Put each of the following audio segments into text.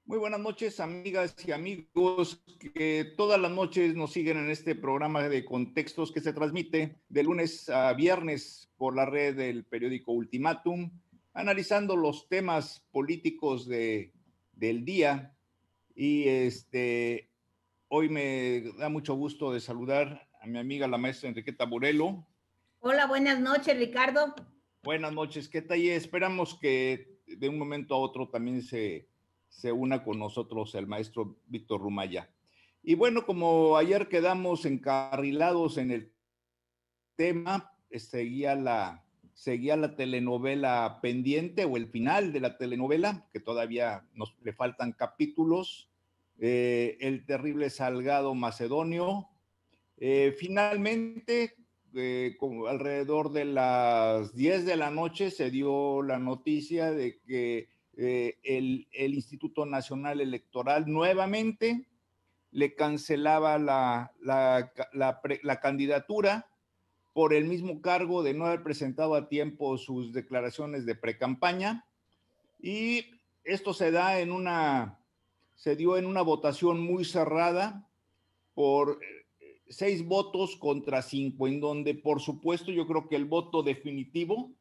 Muy buenas noches, amigas y amigos que todas las noches nos siguen en este programa de Contextos que se transmite de lunes a viernes por la red del periódico Ultimátum, analizando los temas políticos del día. Y hoy me da mucho gusto de saludar a mi amiga la maestra Enriqueta Burelo. Hola, buenas noches, Ricardo. Buenas noches, ¿qué tal? Y esperamos que de un momento a otro también se una con nosotros el maestro Víctor Rumaya. Y bueno, como ayer quedamos encarrilados en el tema, seguía la telenovela pendiente o el final de la telenovela, que todavía le faltan capítulos, el terrible Salgado Macedonio. Finalmente, alrededor de las 10 de la noche se dio la noticia de que el Instituto Nacional Electoral nuevamente le cancelaba la candidatura por el mismo cargo de no haber presentado a tiempo sus declaraciones de precampaña, y esto se dio en una votación muy cerrada por 6 votos contra 5, en donde, por supuesto, yo creo que el voto definitivo,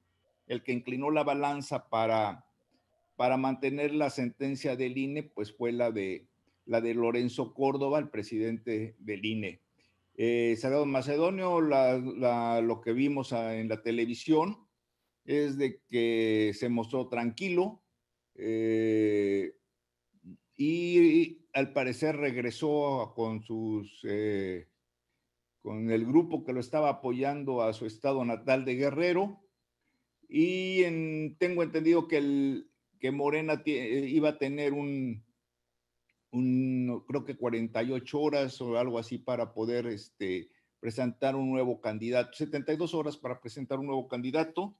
el que inclinó la balanza para mantener la sentencia del INE, pues fue la de Lorenzo Córdoba, el presidente del INE. Salgado Macedonio, lo que vimos en la televisión es de que se mostró tranquilo, y al parecer regresó con el grupo que lo estaba apoyando a su estado natal de Guerrero, y tengo entendido que Morena iba a tener creo que 48 horas o algo así para poder presentar un nuevo candidato, 72 horas para presentar un nuevo candidato,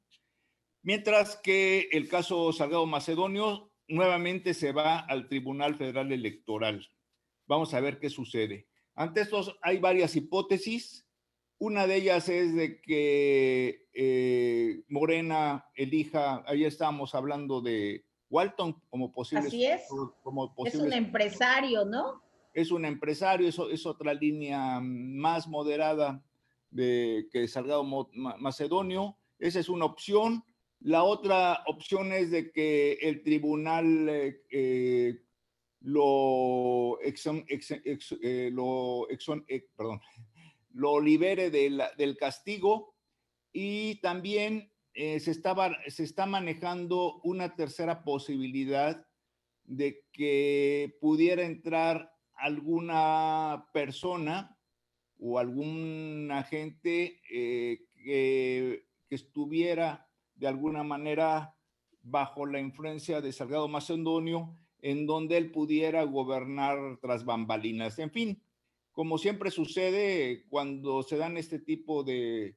mientras que el caso Salgado Macedonio nuevamente se va al Tribunal Federal Electoral. Vamos a ver qué sucede. Ante estos hay varias hipótesis. Una de ellas es de que Morena elija, ahí estábamos hablando de Walton como posible. Así es. Es un empresario, ¿no? Es un empresario, es otra línea más moderada que Salgado Macedonio. Esa es una opción. La otra opción es de que el tribunal lo libere del castigo, y también se está manejando una tercera posibilidad de que pudiera entrar alguna persona o algún agente que estuviera de alguna manera bajo la influencia de Salgado Macedonio, en donde él pudiera gobernar tras bambalinas. En fin, como siempre sucede cuando se dan este tipo de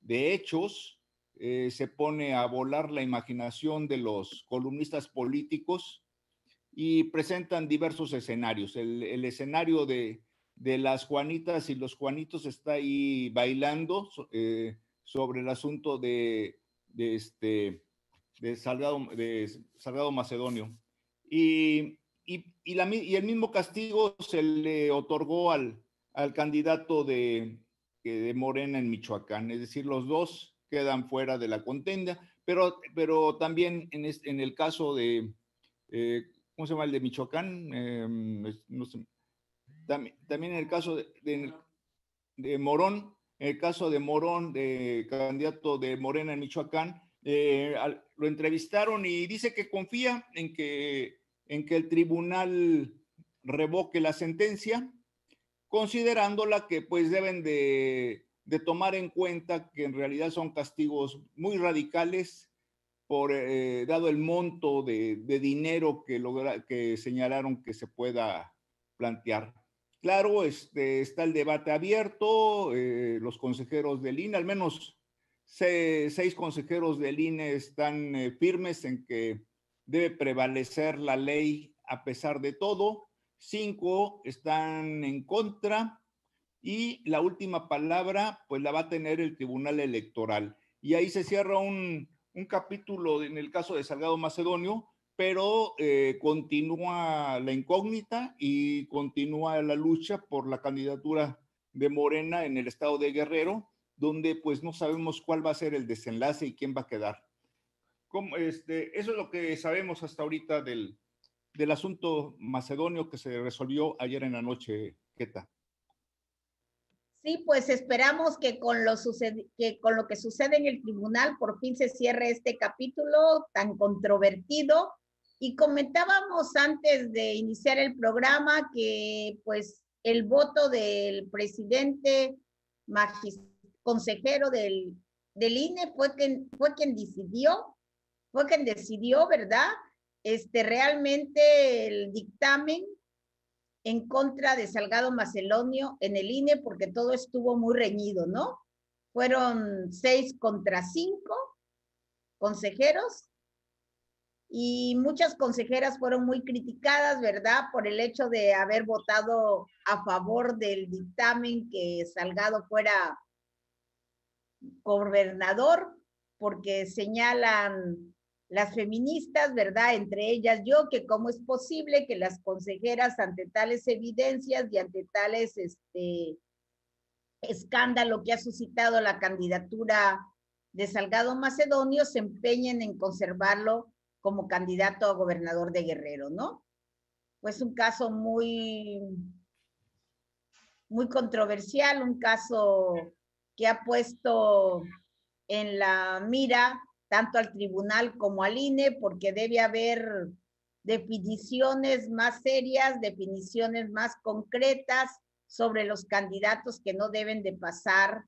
hechos, se pone a volar la imaginación de los columnistas políticos y presentan diversos escenarios. El escenario de las Juanitas y los Juanitos está ahí bailando sobre el asunto de Salgado Macedonio. Y el mismo castigo se le otorgó al candidato de Morena en Michoacán. Es decir, los dos quedan fuera de la contienda, pero también en el caso de ¿cómo se llama el de Michoacán? No sé. También en el caso de Morón, en el caso de Morón, de candidato de Morena en Michoacán, lo entrevistaron y dice que confía en que el tribunal revoque la sentencia, considerándola que pues deben de tomar en cuenta que en realidad son castigos muy radicales dado el monto de dinero que señalaron que se pueda plantear. Claro, está el debate abierto, los consejeros del INE, al menos 6 consejeros del INE están firmes en que debe prevalecer la ley a pesar de todo, 5 están en contra, y la última palabra pues la va a tener el Tribunal Electoral. Y ahí se cierra un un capítulo en el caso de Salgado Macedonio, pero continúa la incógnita y continúa la lucha por la candidatura de Morena en el estado de Guerrero, donde pues no sabemos cuál va a ser el desenlace y quién va a quedar. Eso es lo que sabemos hasta ahorita del asunto macedonio que se resolvió ayer en la noche, Keta. Sí, pues esperamos que con lo que sucede en el tribunal por fin se cierre este capítulo tan controvertido. Y comentábamos antes de iniciar el programa que pues el voto del presidente consejero del INE fue quien decidió, ¿verdad? Realmente el dictamen en contra de Salgado Macedonio en el INE, porque todo estuvo muy reñido, ¿no? Fueron 6 contra 5 consejeros y muchas consejeras fueron muy criticadas, ¿verdad? Por el hecho de haber votado a favor del dictamen que Salgado fuera gobernador, porque señalan las feministas, ¿verdad? Entre ellas yo, que cómo es posible que las consejeras ante tales evidencias y ante tales escándalo que ha suscitado la candidatura de Salgado Macedonio se empeñen en conservarlo como candidato a gobernador de Guerrero, ¿no? Pues un caso muy controversial, un caso que ha puesto en la mira tanto al tribunal como al INE, porque debe haber definiciones más serias, definiciones más concretas sobre los candidatos que no deben de pasar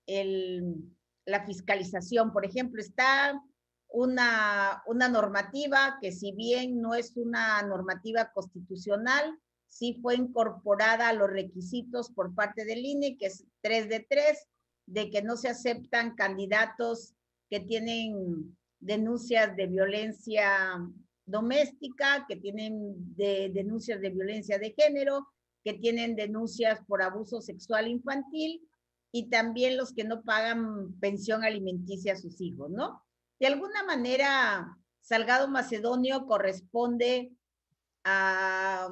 la fiscalización. Por ejemplo, está una normativa que, si bien no es una normativa constitucional, sí fue incorporada a los requisitos por parte del INE, que es 3 de 3, de que no se aceptan candidatos que tienen denuncias de violencia doméstica, que tienen denuncias de violencia de género, que tienen denuncias por abuso sexual infantil, y también los que no pagan pensión alimenticia a sus hijos, ¿no? De alguna manera, Salgado Macedonio corresponde a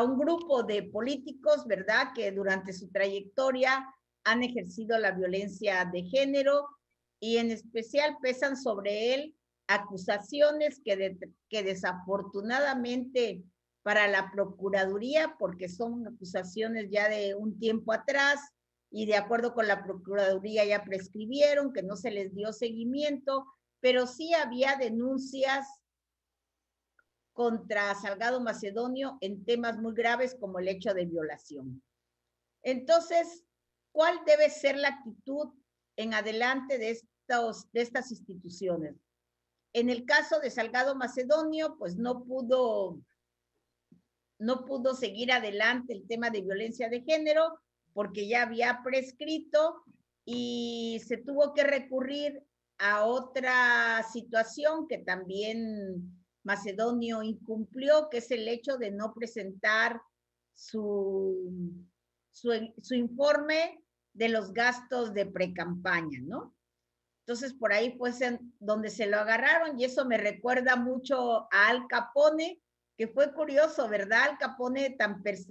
un grupo de políticos, ¿verdad?, que durante su trayectoria han ejercido la violencia de género, y en especial pesan sobre él acusaciones que desafortunadamente para la Procuraduría, porque son acusaciones ya de un tiempo atrás, y de acuerdo con la Procuraduría ya prescribieron, que no se les dio seguimiento, pero sí había denuncias contra Salgado Macedonio en temas muy graves como el hecho de violación. Entonces, ¿cuál debe ser la actitud en adelante de estas instituciones? En el caso de Salgado Macedonio, pues no pudo seguir adelante el tema de violencia de género porque ya había prescrito, y se tuvo que recurrir a otra situación que también Macedonio incumplió, que es el hecho de no presentar su informe de los gastos de precampaña, ¿no? Entonces, por ahí fue donde se lo agarraron, y eso me recuerda mucho a Al Capone, que fue curioso, ¿verdad? Al Capone,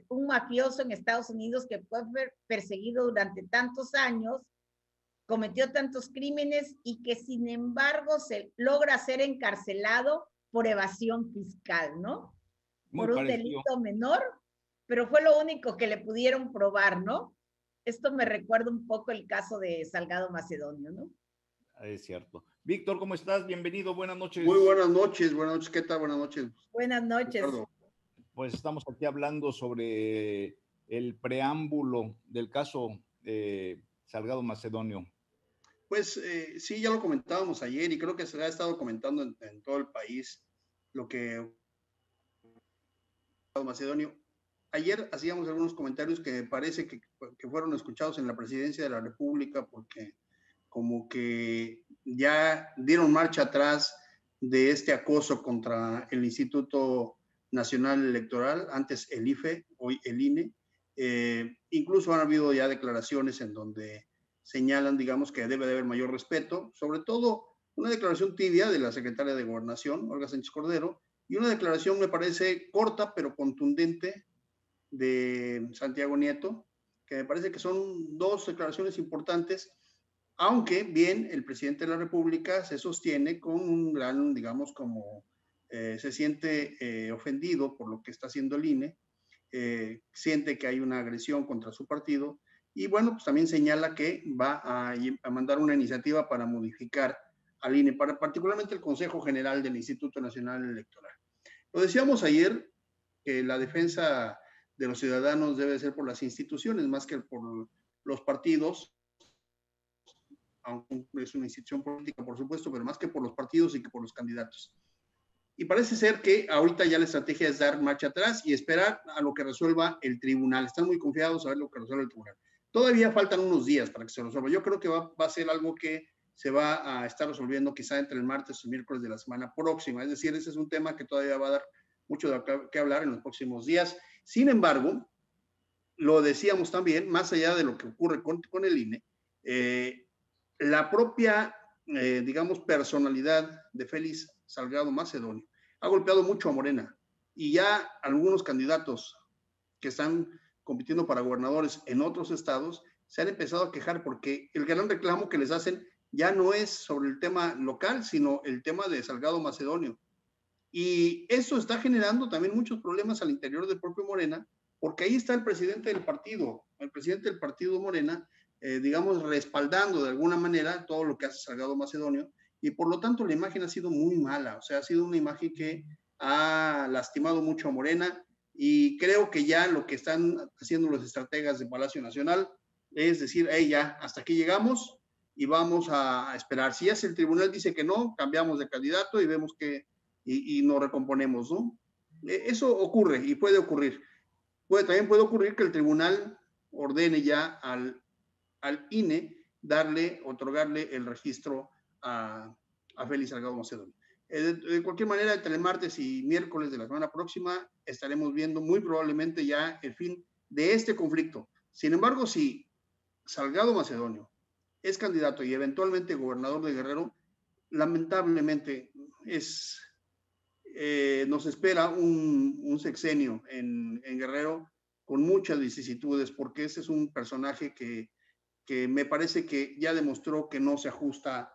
un mafioso en Estados Unidos que fue perseguido durante tantos años, cometió tantos crímenes, y que sin embargo se logra ser encarcelado por evasión fiscal, ¿no? Por un delito menor, pero fue lo único que le pudieron probar, ¿no? Esto me recuerda un poco el caso de Salgado Macedonio, ¿no? Es cierto. Víctor, ¿cómo estás? Bienvenido, buenas noches. Muy buenas noches, ¿qué tal? Buenas noches. Buenas noches. Ricardo. Pues estamos aquí hablando sobre el preámbulo del caso Salgado Macedonio. Pues sí, ya lo comentábamos ayer, y creo que se ha estado comentando en todo el país lo que Macedonio. Ayer hacíamos algunos comentarios que parece que fueron escuchados en la Presidencia de la República, porque como que ya dieron marcha atrás de este acoso contra el Instituto Nacional Electoral, antes el IFE, hoy el INE. Incluso han habido ya declaraciones en donde señalan, digamos, que debe de haber mayor respeto, sobre todo una declaración tibia de la secretaria de Gobernación, Olga Sánchez Cordero, y una declaración, me parece, corta pero contundente de Santiago Nieto, que me parece que son dos declaraciones importantes, aunque bien el presidente de la República se sostiene con un gran, digamos, como se siente ofendido por lo que está haciendo el INE, siente que hay una agresión contra su partido y bueno, pues también señala que va a mandar una iniciativa para modificar al INE, particularmente el Consejo General del Instituto Nacional Electoral. Lo decíamos ayer, que la defensa de los ciudadanos debe ser por las instituciones más que por los partidos, aunque es una institución política, por supuesto, pero más que por los partidos y que por los candidatos. Y parece ser que ahorita ya la estrategia es dar marcha atrás y esperar a lo que resuelva el tribunal. Están muy confiados a ver lo que resuelve el tribunal. Todavía faltan unos días para que se resuelva. Yo creo que va a ser algo que se va a estar resolviendo quizá entre el martes y el miércoles de la semana próxima. Es decir, ese es un tema que todavía va a dar mucho de qué hablar en los próximos días. Sin embargo, lo decíamos también, más allá de lo que ocurre con el INE, la propia, digamos, personalidad de Félix Salgado Macedonio ha golpeado mucho a Morena y ya algunos candidatos que están compitiendo para gobernadores en otros estados se han empezado a quejar porque el gran reclamo que les hacen ya no es sobre el tema local, sino el tema de Salgado Macedonio. Y eso está generando también muchos problemas al interior del propio Morena, porque ahí está el presidente del partido Morena, digamos, respaldando de alguna manera todo lo que hace Salgado Macedonio, y por lo tanto la imagen ha sido muy mala, o sea, ha sido una imagen que ha lastimado mucho a Morena, y creo que ya lo que están haciendo los estrategas de Palacio Nacional es decir, hey, ya, hasta aquí llegamos y vamos a esperar. Si es el tribunal dice que no, cambiamos de candidato y vemos que y nos recomponemos, ¿no? Eso ocurre y puede ocurrir. También puede ocurrir que el tribunal ordene ya al INE otorgarle el registro a Félix Salgado Macedonio. De cualquier manera, entre el martes y miércoles de la semana próxima estaremos viendo muy probablemente ya el fin de este conflicto. Sin embargo, si Salgado Macedonio es candidato y eventualmente gobernador de Guerrero, lamentablemente nos espera un sexenio en Guerrero con muchas vicisitudes, porque ese es un personaje que me parece que ya demostró que no se ajusta,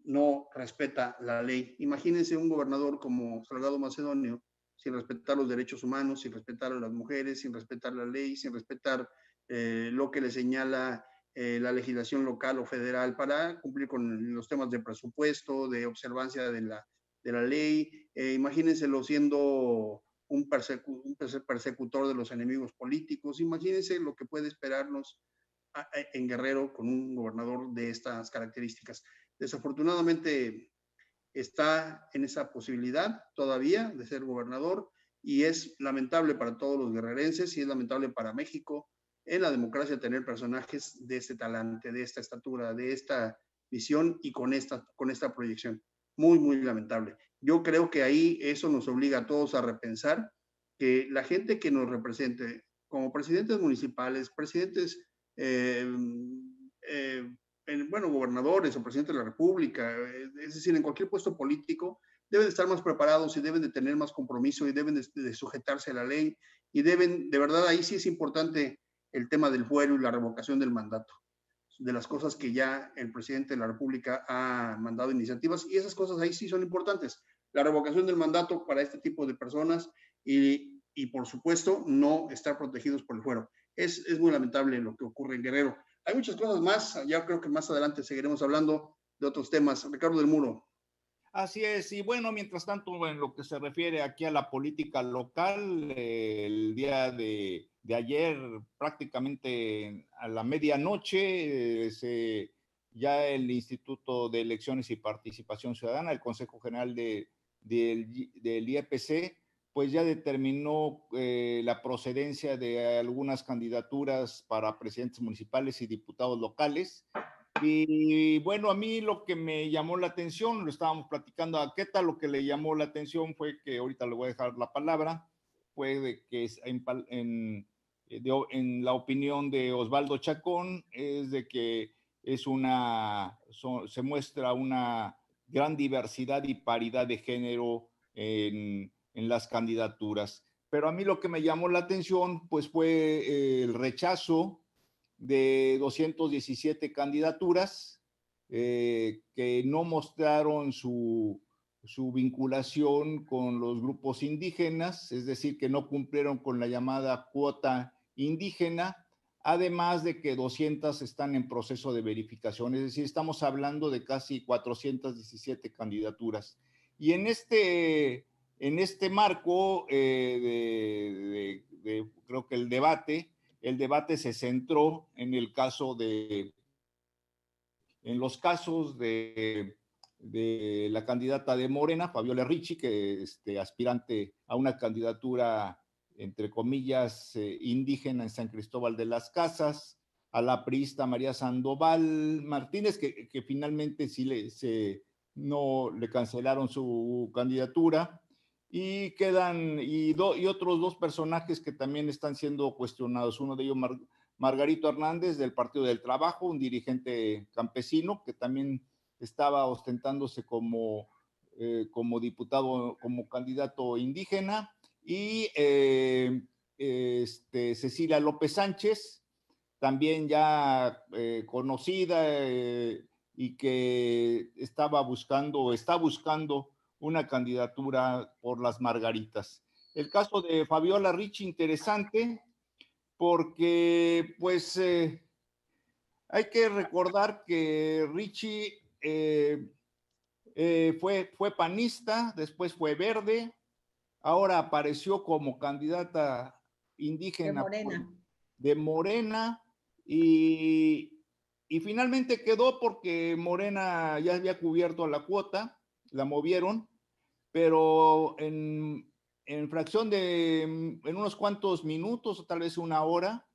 no respeta la ley. Imagínense un gobernador como Salgado Macedonio, sin respetar los derechos humanos, sin respetar a las mujeres, sin respetar la ley, sin respetar lo que le señala la legislación local o federal para cumplir con los temas de presupuesto, de observancia de la ley. Imagínenselo siendo un persecutor de los enemigos políticos. Imagínense lo que puede esperarnos en Guerrero con un gobernador de estas características. Desafortunadamente está en esa posibilidad todavía de ser gobernador y es lamentable para todos los guerrerenses y es lamentable para México en la democracia tener personajes de este talante, de esta estatura, de esta visión y con esta proyección. Muy, muy lamentable. Yo creo que ahí eso nos obliga a todos a repensar que la gente que nos represente como presidentes municipales, presidentes, bueno, gobernadores o presidentes de la República, es decir, en cualquier puesto político, deben de estar más preparados y deben de tener más compromiso y deben de sujetarse a la ley y deben, de verdad, ahí sí es importante el tema del fuero y la revocación del mandato, de las cosas que ya el presidente de la República ha mandado iniciativas y esas cosas ahí sí son importantes. La revocación del mandato para este tipo de personas y por supuesto, no estar protegidos por el fuero. Es muy lamentable lo que ocurre en Guerrero. Hay muchas cosas más, ya creo que más adelante seguiremos hablando de otros temas. Ricardo del Muro. Así es, y bueno, mientras tanto, en lo que se refiere aquí a la política local, el día de ayer, prácticamente a la medianoche, ya el Instituto de Elecciones y Participación Ciudadana, el Consejo General del IEPC, pues ya determinó la procedencia de algunas candidaturas para presidentes municipales y diputados locales. Y bueno, a mí lo que me llamó la atención, lo estábamos platicando a Queta, lo que le llamó la atención fue que, ahorita le voy a dejar la palabra, fue de que en la opinión de Osvaldo Chacón, es de que se muestra una gran diversidad y paridad de género en las candidaturas. Pero a mí lo que me llamó la atención pues fue el rechazo de 217 candidaturas que no mostraron su vinculación con los grupos indígenas, es decir, que no cumplieron con la llamada cuota indígena, además de que 200 están en proceso de verificación, es decir, estamos hablando de casi 417 candidaturas. Y en este marco, creo que el debate se centró en los casos de la candidata de Morena, Fabiola Ricci, que aspirante a una candidatura, entre comillas, indígena en San Cristóbal de las Casas, a la priista María Sandoval Martínez, que finalmente sí no le cancelaron su candidatura, y otros dos personajes que también están siendo cuestionados. Uno de ellos, Margarito Hernández, del Partido del Trabajo, un dirigente campesino que también estaba ostentándose como diputado, como candidato indígena, y Cecilia López Sánchez, también ya conocida y que está buscando una candidatura por las Margaritas. El caso de Fabiola Ricci, interesante, porque pues hay que recordar que Ricci fue panista, después fue verde, ahora apareció como candidata indígena de Morena y finalmente quedó porque Morena ya había cubierto la cuota, la movieron, pero en fracción en unos cuantos minutos o tal vez una hora,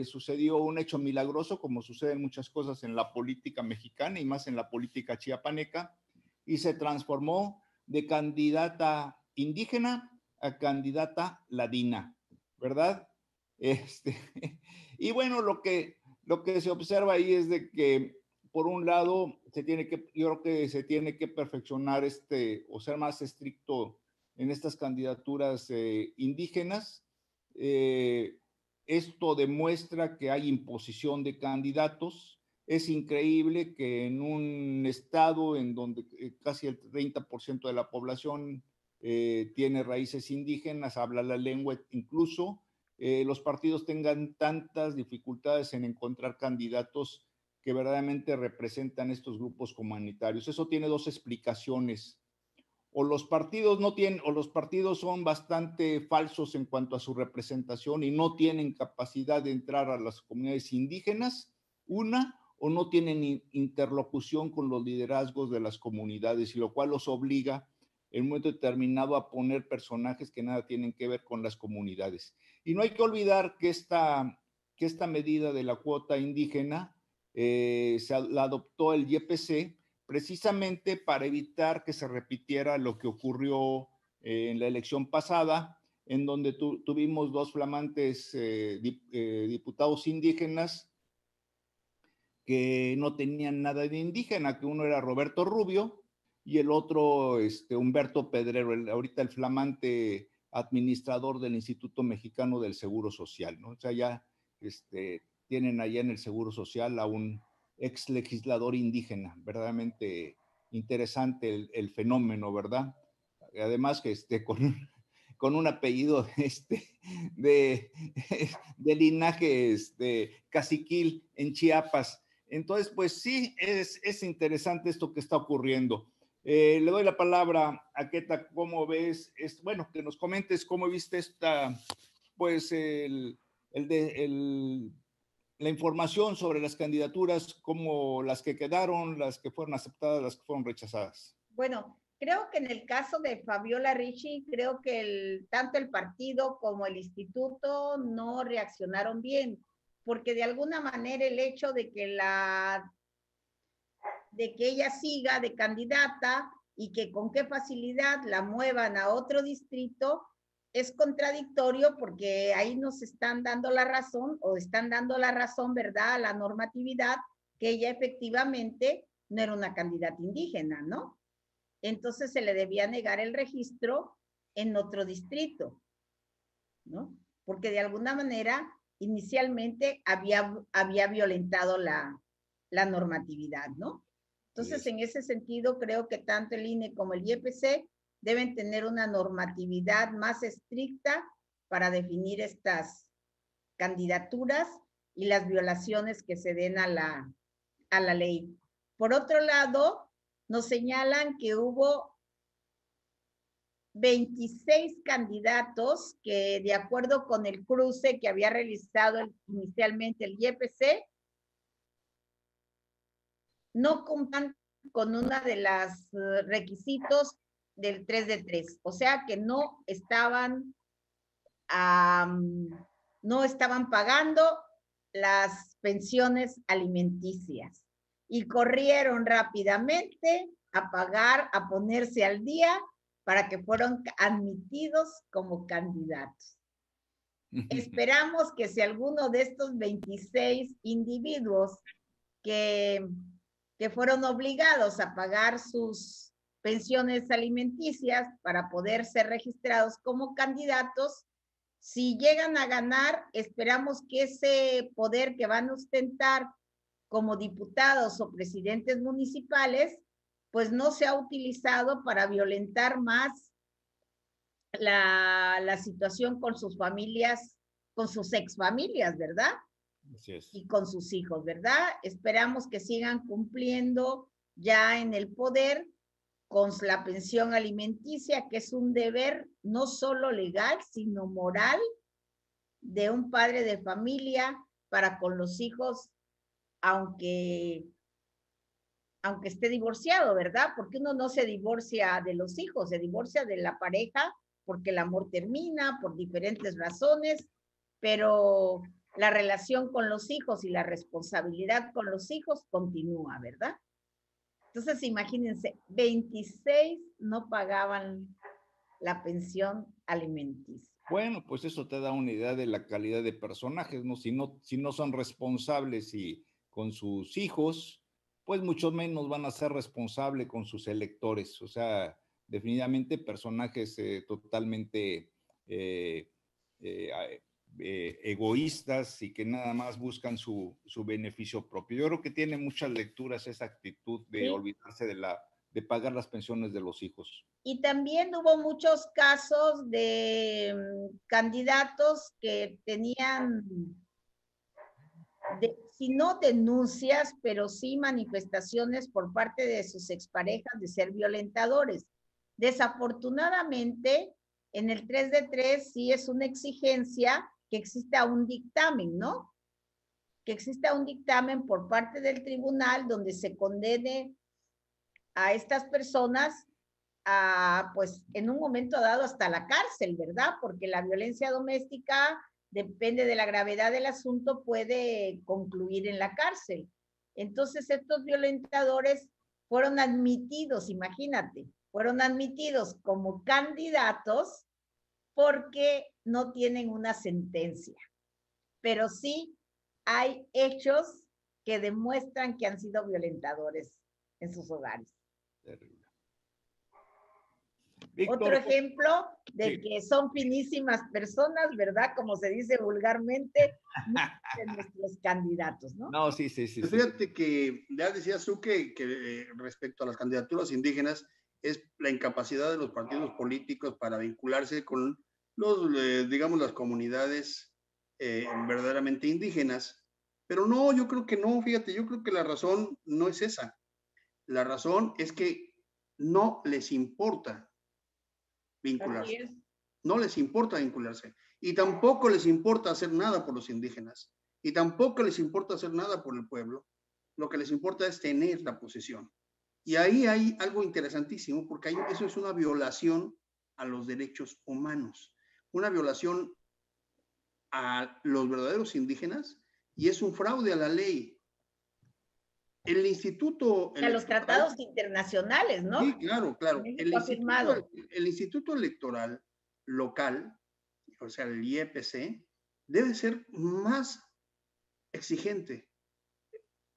sucedió un hecho milagroso, como suceden muchas cosas en la política mexicana y más en la política chiapaneca, y se transformó de candidata indígena a candidata ladina, ¿verdad? Y bueno, lo que se observa ahí es de que, por un lado, yo creo que se tiene que perfeccionar o ser más estricto en estas candidaturas indígenas. Esto demuestra que hay imposición de candidatos. Es increíble que en un estado en donde casi el 30% de la población tiene raíces indígenas, habla la lengua incluso, los partidos tengan tantas dificultades en encontrar candidatos que verdaderamente representan estos grupos comunitarios. Eso tiene dos explicaciones. O los partidos no tienen, o los partidos son bastante falsos en cuanto a su representación y no tienen capacidad de entrar a las comunidades indígenas, o no tienen interlocución con los liderazgos de las comunidades, y lo cual los obliga en un momento determinado a poner personajes que nada tienen que ver con las comunidades. Y no hay que olvidar que esta medida de la cuota indígena la adoptó el YPC precisamente para evitar que se repitiera lo que ocurrió en la elección pasada, en donde tuvimos dos flamantes diputados indígenas que no tenían nada de indígena, que uno era Roberto Rubio y el otro Humberto Pedrero, ahorita el flamante administrador del Instituto Mexicano del Seguro Social, ¿no? O sea, ya tienen allá en el Seguro Social a un ex legislador indígena, verdaderamente interesante el fenómeno, ¿verdad? Además que con un apellido de linaje caciquil en Chiapas. Entonces, pues sí, es interesante esto que está ocurriendo. Le doy la palabra a Queta, ¿cómo ves? Bueno, que nos comentes cómo viste pues la información sobre las candidaturas, como las que quedaron, las que fueron aceptadas, las que fueron rechazadas. Bueno, creo que en el caso de Fabiola Ricci, creo que tanto el partido como el instituto no reaccionaron bien, porque de alguna manera el hecho de que ella siga de candidata y que con qué facilidad la muevan a otro distrito es contradictorio, porque ahí nos están dando la razón, o están dando la razón, ¿verdad?, a la normatividad, que ella efectivamente no era una candidata indígena, ¿no? Entonces se le debía negar el registro en otro distrito, ¿no? Porque de alguna manera inicialmente había violentado la normatividad, ¿no? Entonces, en ese sentido, creo que tanto el INE como el IEPC deben tener una normatividad más estricta para definir estas candidaturas y las violaciones que se den a la ley. Por otro lado, nos señalan que hubo 26 candidatos que, de acuerdo con el cruce que había realizado inicialmente el IEPC, no cumplan con una de las requisitos del 3 de 3, o sea que no estaban pagando las pensiones alimenticias y corrieron rápidamente a pagar, a ponerse al día para que fueran admitidos como candidatos. Esperamos que si alguno de estos 26 individuos que fueron obligados a pagar sus pensiones alimenticias para poder ser registrados como candidatos, si llegan a ganar, esperamos que ese poder que van a ostentar como diputados o presidentes municipales, pues no sea utilizado para violentar más la situación con sus familias, con sus exfamilias, ¿verdad? Así es. Y con sus hijos, ¿verdad? Esperamos que sigan cumpliendo ya en el poder con la pensión alimenticia, que es un deber no solo legal, sino moral de un padre de familia para con los hijos, aunque esté divorciado, ¿verdad? Porque uno no se divorcia de los hijos, se divorcia de la pareja porque el amor termina por diferentes razones, pero la relación con los hijos y la responsabilidad con los hijos continúa, ¿verdad? Entonces, imagínense, 26 no pagaban la pensión alimenticia. Bueno, pues eso te da una idea de la calidad de personajes, ¿no? Si no son responsables y con sus hijos, pues mucho menos van a ser responsables con sus electores. O sea, definitivamente personajes totalmente egoístas y que nada más buscan su beneficio propio. Yo creo que tiene muchas lecturas esa actitud de olvidarse de pagar las pensiones de los hijos. Y también hubo muchos casos de candidatos que tenían, si no denuncias, pero sí manifestaciones por parte de sus exparejas de ser violentadores. Desafortunadamente, en el 3 de 3 sí es una exigencia que exista un dictamen, ¿no? Que exista un dictamen por parte del tribunal donde se condene a estas personas a, pues, en un momento dado hasta la cárcel, ¿verdad? Porque la violencia doméstica, depende de la gravedad del asunto, puede concluir en la cárcel. Entonces, estos violentadores fueron admitidos, imagínate, fueron admitidos como candidatos porque no tienen una sentencia, pero sí hay hechos que demuestran que han sido violentadores en sus hogares. Terrible. Víctor, otro ejemplo de que son finísimas personas, ¿verdad? Como se dice vulgarmente, de nuestros candidatos, ¿no? No, sí. Fíjate que ya decías tú que respecto a las candidaturas indígenas es la incapacidad de los partidos políticos para vincularse con digamos, las comunidades verdaderamente indígenas. Pero no, yo creo que no, fíjate, yo creo que la razón no es esa. La razón es que no les importa vincularse. No les importa vincularse. Y tampoco les importa hacer nada por los indígenas. Y tampoco les importa hacer nada por el pueblo. Lo que les importa es tener la posesión. Y ahí hay algo interesantísimo, porque eso es una violación a los derechos humanos. Una violación a los verdaderos indígenas y es un fraude a la ley. El instituto... A los tratados internacionales, ¿no? Sí, claro. El instituto electoral local, o sea, el IEPC, debe ser más exigente.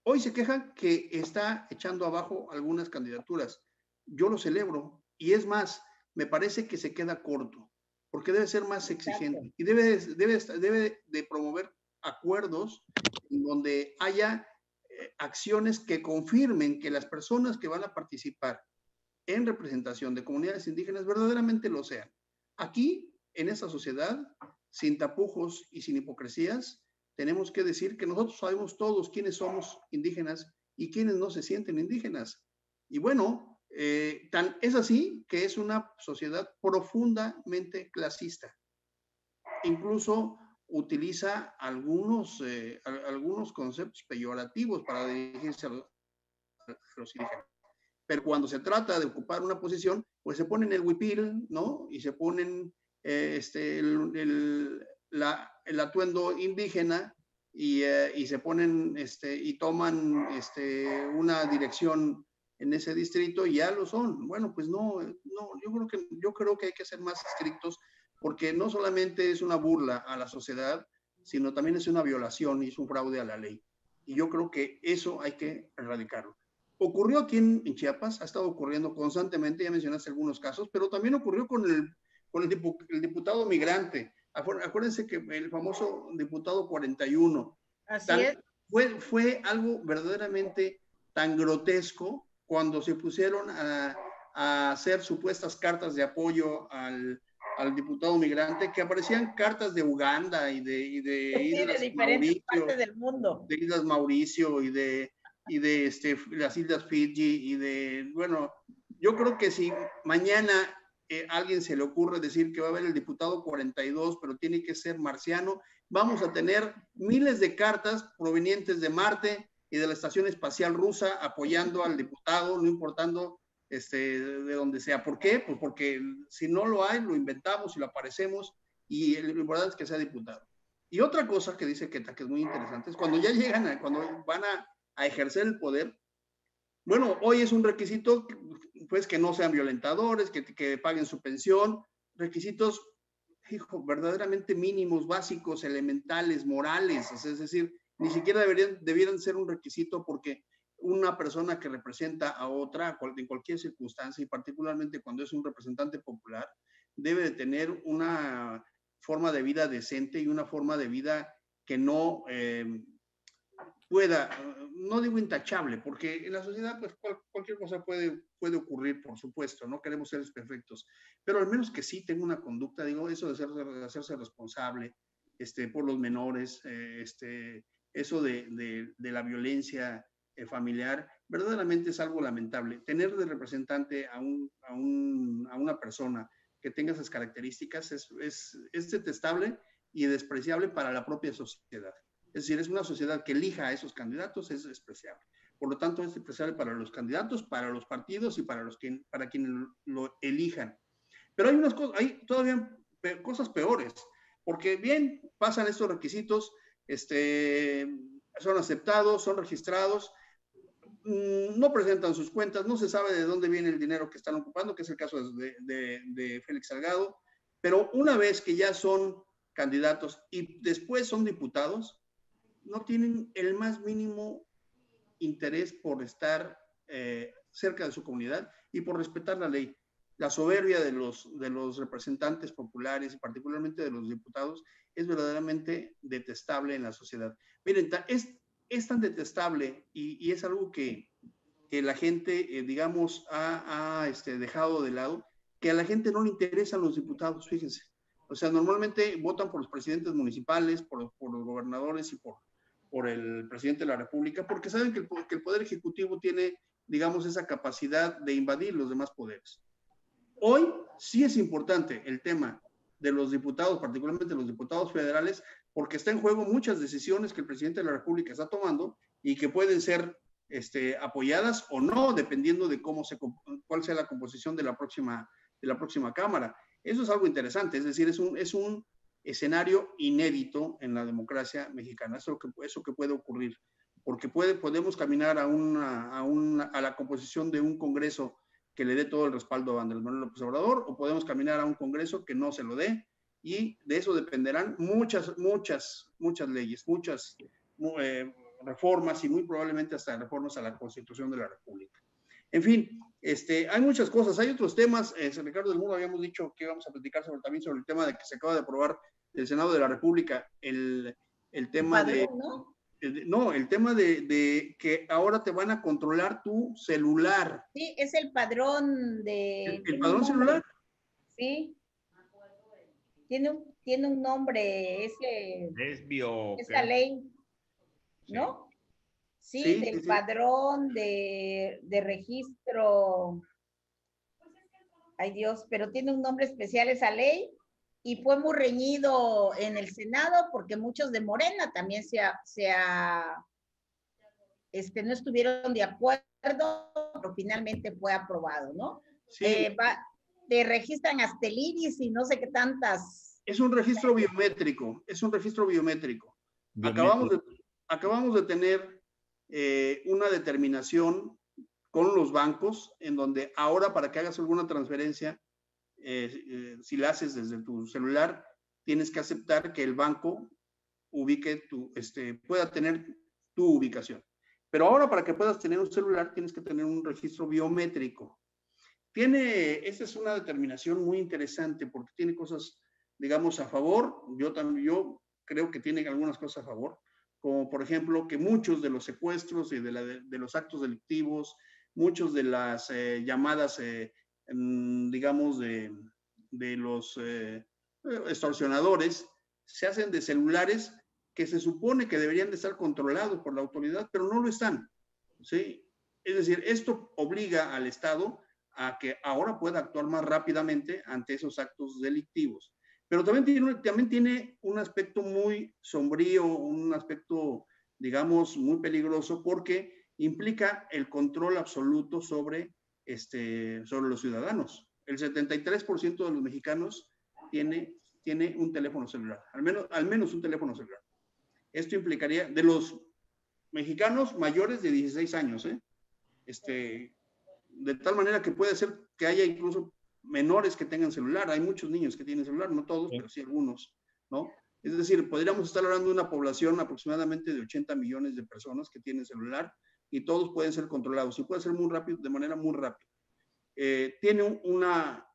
Hoy se quejan que está echando abajo algunas candidaturas. Yo lo celebro, y es más, me parece que se queda corto, porque debe ser más exigente y debe de promover acuerdos en donde haya acciones que confirmen que las personas que van a participar en representación de comunidades indígenas verdaderamente lo sean. Aquí, en esta sociedad, sin tapujos y sin hipocresías, tenemos que decir que nosotros sabemos todos quiénes somos indígenas y quiénes no se sienten indígenas. Y bueno, es así que es una sociedad profundamente clasista. Incluso utiliza algunos conceptos peyorativos para dirigirse a los indígenas. Pero cuando se trata de ocupar una posición, pues se ponen el huipil, ¿no? Y se ponen el atuendo indígena y se ponen y toman una dirección en ese distrito y ya lo son. Bueno, pues no, yo creo que hay que ser más estrictos, porque no solamente es una burla a la sociedad, sino también es una violación y es un fraude a la ley. Y yo creo que eso hay que erradicarlo. Ocurrió aquí en Chiapas, ha estado ocurriendo constantemente, ya mencionaste algunos casos, pero también ocurrió con el diputado migrante. Acuérdense que el famoso diputado 41. Así es. Fue algo verdaderamente tan grotesco cuando se pusieron a hacer supuestas cartas de apoyo al diputado migrante, que aparecían cartas de Uganda y de Islas diferentes partes del mundo. De Islas Mauricio y de las Islas Fiji bueno, yo creo que si mañana alguien se le ocurre decir que va a haber el diputado 42, pero tiene que ser marciano, vamos a tener miles de cartas provenientes de Marte y de la Estación Espacial Rusa apoyando al diputado, no importando de donde sea. ¿Por qué? Pues porque si no lo hay, lo inventamos y lo aparecemos, y lo importante es que sea diputado. Y otra cosa que dice Queta, que es muy interesante, es cuando ya llegan, cuando van a ejercer el poder. Bueno, hoy es un requisito, pues, que no sean violentadores, que paguen su pensión, requisitos, verdaderamente mínimos, básicos, elementales, morales, es decir, ni siquiera debieran ser un requisito, porque una persona que representa a otra en cualquier circunstancia, y particularmente cuando es un representante popular, debe de tener una forma de vida decente y una forma de vida que no pueda, no digo intachable, porque en la sociedad pues cualquier cosa puede ocurrir, por supuesto, no queremos seres perfectos, pero al menos que sí tenga una conducta, digo, eso de hacerse responsable por los menores, eso de la violencia familiar, verdaderamente es algo lamentable. Tener de representante a una persona que tenga esas características es detestable y despreciable para la propia sociedad. Es decir, es una sociedad que elija a esos candidatos, es despreciable. Por lo tanto, es despreciable para los candidatos, para los partidos y para quienes lo elijan. Pero hay todavía cosas peores, porque bien, pasan estos requisitos, son aceptados, son registrados, no presentan sus cuentas, no se sabe de dónde viene el dinero que están ocupando, que es el caso de Félix Salgado, pero una vez que ya son candidatos y después son diputados, no tienen el más mínimo interés por estar cerca de su comunidad y por respetar la ley. La soberbia de los representantes populares y particularmente de los diputados es verdaderamente detestable en la sociedad. Miren, es tan detestable y es algo que la gente, digamos, ha dejado de lado, que a la gente no le interesan los diputados, fíjense. O sea, normalmente votan por los presidentes municipales, por los gobernadores y por el presidente de la República, porque saben que el Poder Ejecutivo tiene, digamos, esa capacidad de invadir los demás poderes. Hoy sí es importante el tema de los diputados, particularmente los diputados federales, porque está en juego muchas decisiones que el presidente de la República está tomando y que pueden ser apoyadas o no, dependiendo de cuál sea la composición de la próxima Cámara. Eso es algo interesante, es decir, es un escenario inédito en la democracia mexicana, eso que puede ocurrir, porque podemos caminar a la composición de un Congreso que le dé todo el respaldo a Andrés Manuel López Obrador, o podemos caminar a un Congreso que no se lo dé, y de eso dependerán muchas leyes, muchas reformas y muy probablemente hasta reformas a la Constitución de la República. En fin, hay muchas cosas, hay otros temas. Ricardo del Muro, habíamos dicho que íbamos a platicar también sobre el tema de que se acaba de aprobar del Senado de la República el tema de... ¿no? El tema de que ahora te van a controlar tu celular. Sí, es el padrón de... ¿El padrón celular? Sí. Tiene un nombre, esa ley, ¿no? Sí, sí del sí, padrón de registro. Ay Dios, pero tiene un nombre especial esa ley y fue muy reñido en el Senado porque muchos de Morena también no estuvieron de acuerdo, pero finalmente fue aprobado, ¿no? Sí. Te registran hasta el iris y no sé qué tantas. Es un registro biométrico, Acabamos de tener una determinación con los bancos en donde ahora para que hagas alguna transferencia, si la haces desde tu celular, tienes que aceptar que el banco pueda tener tu ubicación. Pero ahora para que puedas tener un celular tienes que tener un registro biométrico. Esta es una determinación muy interesante porque tiene cosas, digamos, a favor. Yo creo que tiene algunas cosas a favor, como por ejemplo que muchos de los secuestros y de los actos delictivos, muchos de las llamadas, digamos, de los extorsionadores, se hacen de celulares que se supone que deberían de estar controlados por la autoridad, pero no lo están, ¿sí? Es decir, esto obliga al Estado a que ahora pueda actuar más rápidamente ante esos actos delictivos. Pero también tiene un aspecto muy sombrío, un aspecto, digamos, muy peligroso, porque implica el control absoluto sobre los ciudadanos. El 73% de los mexicanos tiene un teléfono celular, al menos un teléfono celular. Esto implicaría, de los mexicanos mayores de 16 años, de tal manera que puede ser que haya incluso menores que tengan celular. Hay muchos niños que tienen celular, no todos, pero sí algunos, ¿no? Es decir, podríamos estar hablando de una población aproximadamente de 80 millones de personas que tienen celular y todos pueden ser controlados y puede ser muy rápido, de manera muy rápida. Tiene una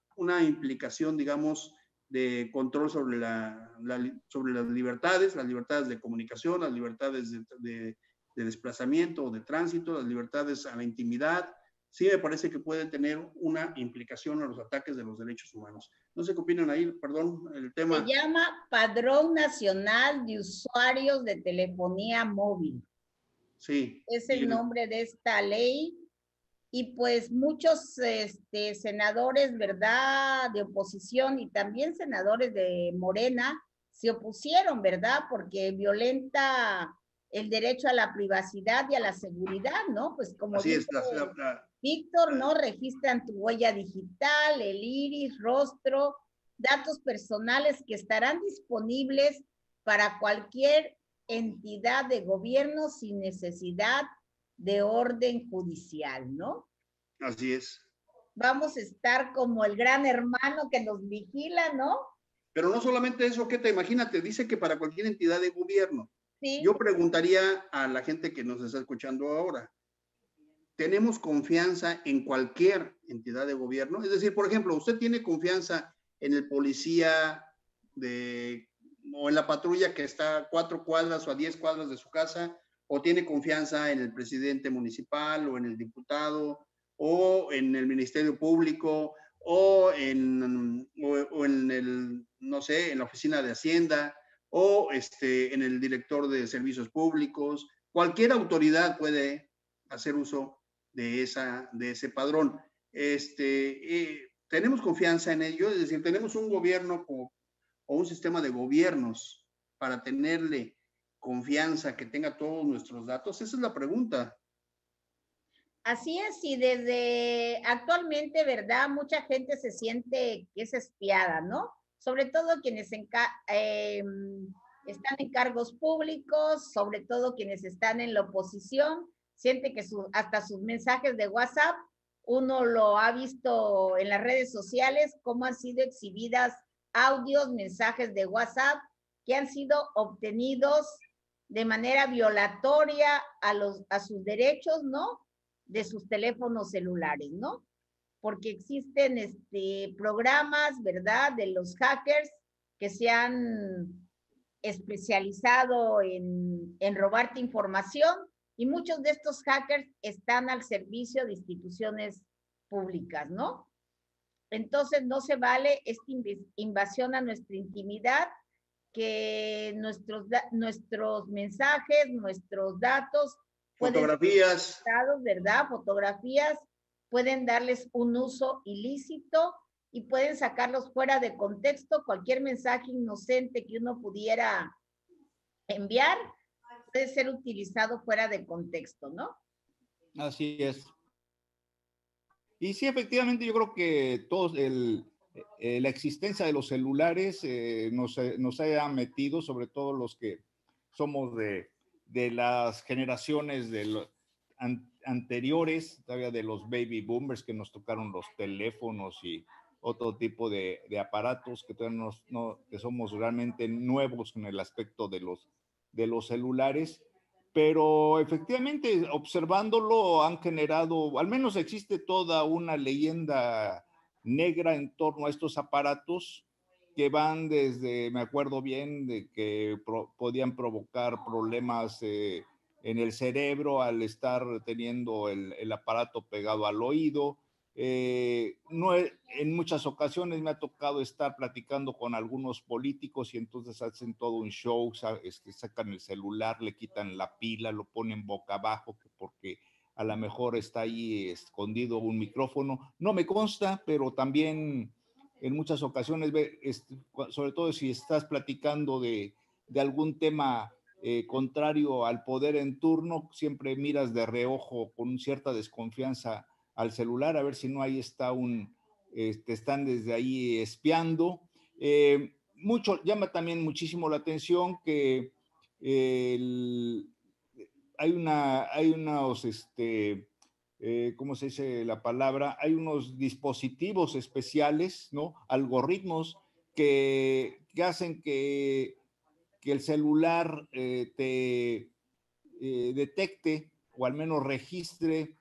implicación, digamos, de control sobre las libertades de comunicación, las libertades de desplazamiento o de tránsito, las libertades a la intimidad. Sí me parece que puede tener una implicación a los ataques de los derechos humanos. No sé qué opinan ahí, perdón, el tema. Se llama Padrón Nacional de Usuarios de Telefonía Móvil. Sí. Es el nombre de esta ley. Y pues muchos senadores, ¿verdad?, de oposición y también senadores de Morena se opusieron, ¿verdad?, porque violenta el derecho a la privacidad y a la seguridad, ¿no? Pues como así dice Víctor, ¿no? Registran tu huella digital, el iris, rostro, datos personales que estarán disponibles para cualquier entidad de gobierno sin necesidad de orden judicial, ¿no? Así es. Vamos a estar como el gran hermano que nos vigila, ¿no? Pero no solamente eso, imagínate, dice que para cualquier entidad de gobierno. Sí. Yo preguntaría a la gente que nos está escuchando ahora, ¿tenemos confianza en cualquier entidad de gobierno? Es decir, por ejemplo, ¿usted tiene confianza en el policía o en la patrulla que está a 4 cuadras o a 10 cuadras de su casa? ¿O tiene confianza en el presidente municipal o en el diputado o en el Ministerio Público o en el, no sé, en la oficina de Hacienda o en el director de servicios públicos? Cualquier autoridad puede hacer uso de ese padrón. Tenemos confianza en ello, es decir, tenemos un gobierno o un sistema de gobiernos para tenerle confianza, que tenga todos nuestros datos. Esa es la pregunta. Así es, y desde actualmente, ¿verdad? Mucha gente se siente que es espiada, ¿no? Sobre todo quienes están en cargos públicos, sobre todo quienes están en la oposición, siente que hasta sus mensajes de WhatsApp, uno lo ha visto en las redes sociales, cómo han sido exhibidas audios, mensajes de WhatsApp que han sido obtenidos de manera violatoria a sus derechos, ¿no? De sus teléfonos celulares, ¿no? Porque existen programas, ¿verdad? De los hackers que se han especializado en robarte información, y muchos de estos hackers están al servicio de instituciones públicas, ¿no? Entonces no se vale esta invasión a nuestra intimidad, que nuestros mensajes, nuestros datos, fotografías, ¿verdad? Fotografías pueden darles un uso ilícito y pueden sacarlos fuera de contexto. Cualquier mensaje inocente que uno pudiera enviar puede ser utilizado fuera de contexto, ¿no? Así es. Y sí, efectivamente, yo creo que todos la existencia de los celulares nos haya metido, sobre todo los que somos de las generaciones anteriores, todavía de los baby boomers, que nos tocaron los teléfonos y otro tipo de aparatos, que todavía que somos realmente nuevos en el aspecto de los celulares. Pero efectivamente, observándolo, han generado, al menos existe toda una leyenda negra en torno a estos aparatos que van desde, me acuerdo bien, de que podían provocar problemas en el cerebro al estar teniendo el aparato pegado al oído. No, en muchas ocasiones me ha tocado estar platicando con algunos políticos y entonces hacen todo un show, sacan el celular, le quitan la pila, lo ponen boca abajo porque a lo mejor está ahí escondido un micrófono. No me consta, pero también en muchas ocasiones, sobre todo si estás platicando de algún tema contrario al poder en turno, siempre miras de reojo con cierta desconfianza al celular, a ver si no ahí está están desde ahí espiando. Llama también muchísimo la atención que hay unos, ¿cómo se dice la palabra? Hay unos dispositivos especiales, ¿no? Algoritmos que hacen que el celular te detecte o al menos registre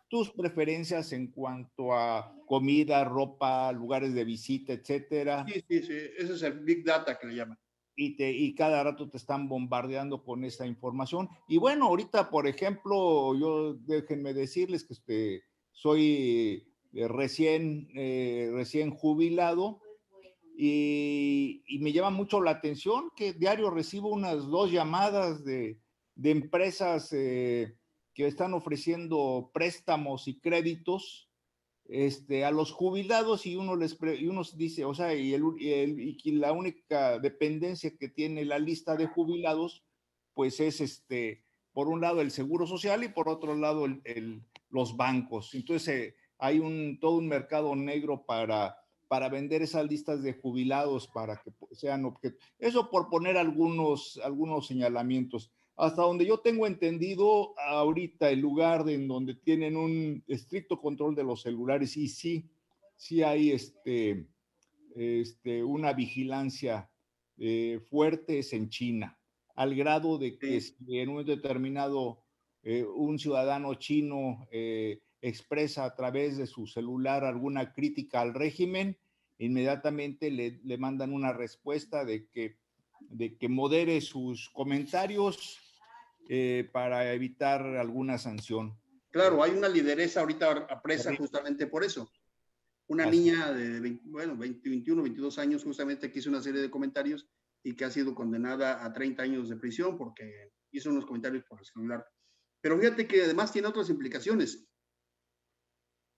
tus preferencias en cuanto a comida, ropa, lugares de visita, etcétera. Sí, ese es el Big Data que le llaman. Y cada rato te están bombardeando con esa información. Y bueno, ahorita, por ejemplo, déjenme decirles que soy recién jubilado y me llama mucho la atención que diario recibo unas 2 llamadas de empresas que están ofreciendo préstamos y créditos a los jubilados y uno dice, o sea, y la única dependencia que tiene la lista de jubilados, pues es por un lado el Seguro Social y por otro lado los bancos. Entonces hay todo un mercado negro para vender esas listas de jubilados para que sean objeto. Eso por poner algunos señalamientos. Hasta donde yo tengo entendido, ahorita el lugar en donde tienen un estricto control de los celulares, y sí hay una vigilancia fuerte, es en China, al grado de que si en un momento determinado un ciudadano chino expresa a través de su celular alguna crítica al régimen, inmediatamente le mandan una respuesta de que modere sus comentarios para evitar alguna sanción. Claro, hay una lideresa ahorita presa justamente por eso. Una niña de 21, 22 años justamente que hizo una serie de comentarios y que ha sido condenada a 30 años de prisión porque hizo unos comentarios por el celular. Pero fíjate que además tiene otras implicaciones.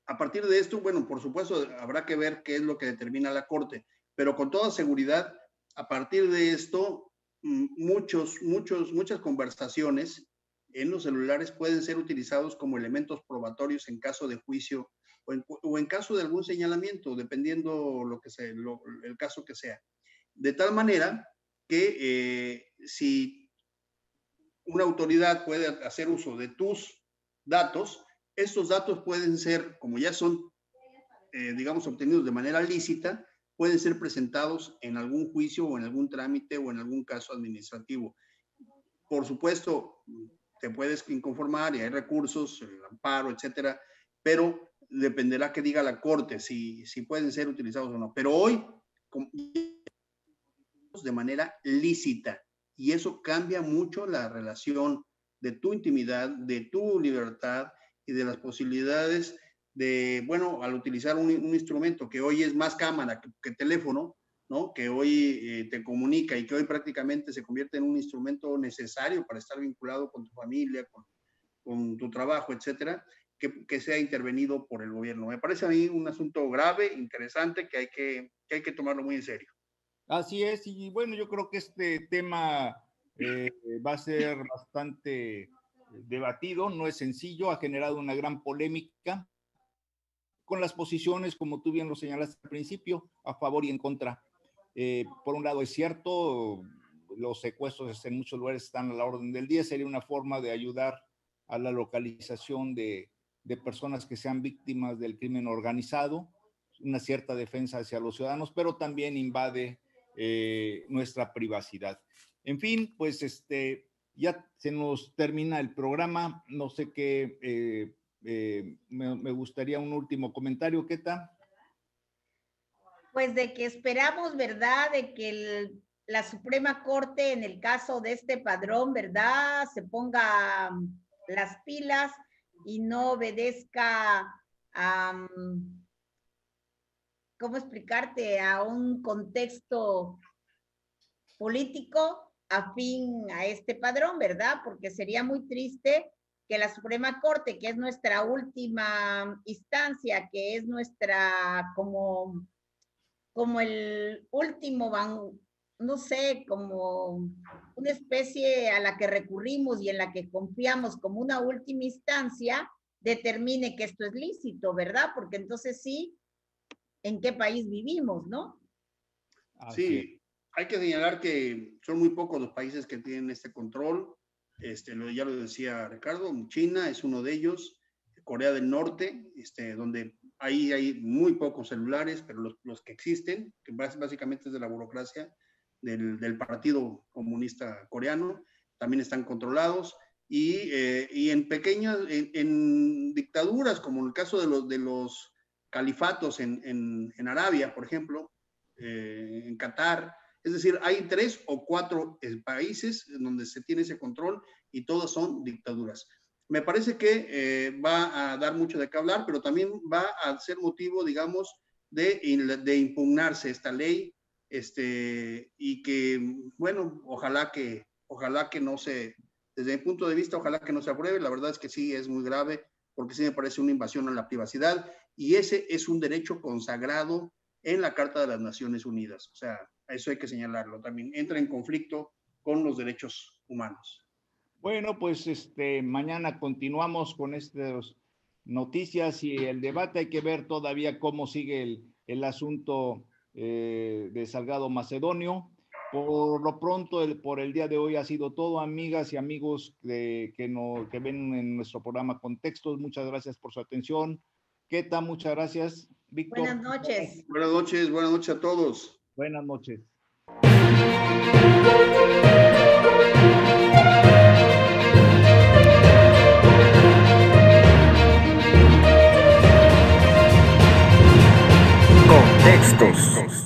A partir de esto, bueno, por supuesto, habrá que ver qué es lo que determina la Corte, pero con toda seguridad, a partir de esto, muchas conversaciones en los celulares pueden ser utilizados como elementos probatorios en caso de juicio o en caso de algún señalamiento, dependiendo el caso que sea. De tal manera que si una autoridad puede hacer uso de tus datos, estos datos pueden ser, como ya son, digamos, obtenidos de manera lícita, pueden ser presentados en algún juicio o en algún trámite o en algún caso administrativo. por supuesto, te puedes inconformar y hay recursos, el amparo, etcétera, pero dependerá que diga la Corte si pueden ser utilizados o no. Pero hoy, de manera lícita, y eso cambia mucho la relación de tu intimidad, de tu libertad y de las posibilidades de, bueno, al utilizar un instrumento que hoy es más cámara que teléfono, ¿no? Que hoy te comunica y que hoy prácticamente se convierte en un instrumento necesario para estar vinculado con tu familia, con tu trabajo, etcétera, que sea intervenido por el gobierno. Me parece a mí un asunto grave, interesante, que hay que tomarlo muy en serio. Así es, y bueno, yo creo que este tema va a ser bastante debatido, no es sencillo, ha generado una gran polémica con las posiciones, como tú bien lo señalaste al principio, a favor y en contra. Por un lado es cierto, los secuestros en muchos lugares están a la orden del día, sería una forma de ayudar a la localización de personas que sean víctimas del crimen organizado, una cierta defensa hacia los ciudadanos, pero también invade nuestra privacidad. En fin, pues ya se nos termina el programa, no sé qué, me gustaría un último comentario, ¿qué tal? Pues de que esperamos, ¿verdad? De que la Suprema Corte, en el caso de este padrón, ¿verdad? Se ponga las pilas y no obedezca a, ¿cómo explicarte? A un contexto político afín a este padrón, ¿verdad? Porque sería muy triste que la Suprema Corte, que es nuestra última instancia, que es nuestra como el último, no sé, como una especie a la que recurrimos y en la que confiamos como una última instancia, determine que esto es lícito, ¿verdad? Porque entonces sí, ¿en qué país vivimos, no? Sí, hay que señalar que son muy pocos los países que tienen este control. Ya lo decía Ricardo, China es uno de ellos, Corea del Norte, donde ahí hay muy pocos celulares, pero los que existen, que básicamente es de la burocracia del Partido Comunista Coreano, también están controlados. Y en pequeñas, en dictaduras, como en el caso de los califatos en Arabia, por ejemplo, en Qatar, es decir, hay 3 o 4 países en donde se tiene ese control y todas son dictaduras. Me parece que va a dar mucho de qué hablar, pero también va a ser motivo, digamos, de impugnarse esta ley, y que, bueno, ojalá que no se, desde mi punto de vista, ojalá que no se apruebe. La verdad es que sí, es muy grave, porque sí me parece una invasión a la privacidad, y ese es un derecho consagrado en la Carta de las Naciones Unidas. O sea, eso hay que señalarlo también. Entra en conflicto con los derechos humanos. Bueno, pues mañana continuamos con estas noticias y el debate. Hay que ver todavía cómo sigue el asunto de Salgado Macedonio. Por lo pronto, por el día de hoy ha sido todo, amigas y amigos que ven en nuestro programa Contextos. Muchas gracias por su atención. Keta, muchas gracias. Víctor. Buenas noches. Buenas noches a todos. Buenas noches. Contextos.